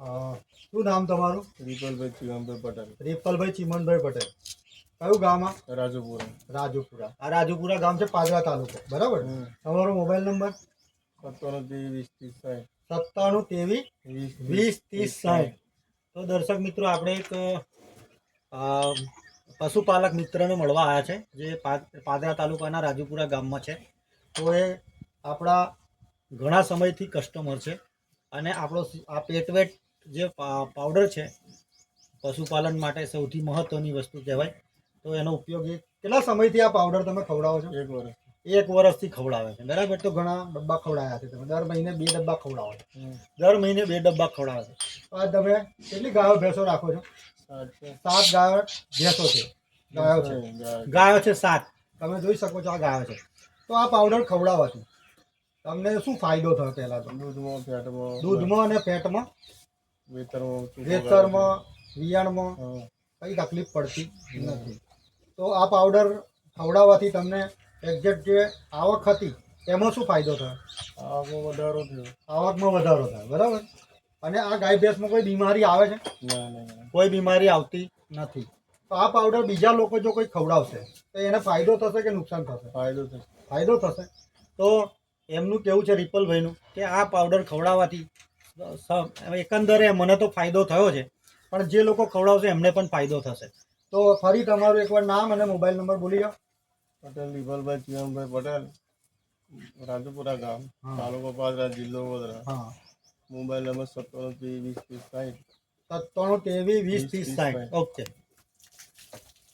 શું નામ તમારું? રિપલભાઈ ચિમનભાઈ પટેલ. રીપલભાઈ ચિમનભાઈ પટેલ. કયું ગામ? રાજુપુરા. રાજુપુરા. આ રાજુપુરા ગામ છે, પાદરા તાલુકો, બરાબર? તમારો મોબાઈલ નંબર? 97 97 23 20 30 60. તો દર્શક મિત્રો, આપણે એક પશુપાલક મિત્રને મળવા આવ્યા છે, જે પાદરા તાલુકાના રાજુપુરા ગામમાં છે. તો એ આપણા ઘણા સમયથી કસ્ટમર છે અને આપણો આ પેટવેટ જે પાવડર છે પશુપાલન માટે સૌથી મહત્વની વસ્તુ કહેવાય. તો એનો ઉપયોગ કેટલા સમયથી આ પાવડર તમે ખવડાવો છો? 1 વર્ષ. 1 વર્ષથી ખવડાવે છે, બરાબર? તો ઘણા ડબ્બા ખવડાવ્યા છે તમે. દર મહિને 2 ડબ્બા ખવડાવો છો. દર મહિને 2 ડબ્બા ખવડાવે છે. તો આ તમે કેટલી ગાયો ભેંસો રાખો છો? 7 ગાયો ભેંસો છે. ગાયો છે 7. તમે જોઈ શકો છો, આ ગાયો છે. તો આ પાવડર ખવડાવવાથી તમને શું ફાયદો થયો? પહેલા તો દૂધમાં અને ફેટમાં, વેતરમાં, વિયાણમાં કઈ તકલીફ પડતી નથી. તો આ પાવડર ખવડાવવાથી તમને એક્ઝેક્ટ જે આવક હતી એમાં શું ફાયદો થયો? આવકમાં વધારો થયો, બરાબર? અને આ ગાય ભેંસમાં કોઈ બીમારી આવે છે? કોઈ બીમારી આવતી નથી. તો આ પાવડર બીજા લોકો જો કોઈ ખવડાવશે તો એને ફાયદો થશે કે નુકસાન થશે? ફાયદો થશે. તો એમનું કેવું છે, રિપલભાઈનું, કે આ પાવડર ખવડાવવાથી એકંદરે મને તો ફાયદો થયો છે, પણ જે લોકો ખવડાવશે એમને પણ ફાયદો થશે. તો ફરી તમારું એકવાર નામ અને મોબાઈલ નંબર બોલી જાઓ. પટેલ રિપલભાઈ ચિમનભાઈ પટેલ, રાજુપુરા ગામ, તાલુકો પાદરા, જિલ્લો વડોદરા. Mobile number 97 23 20 30 60. 97 23 20 30 60. ઓકે.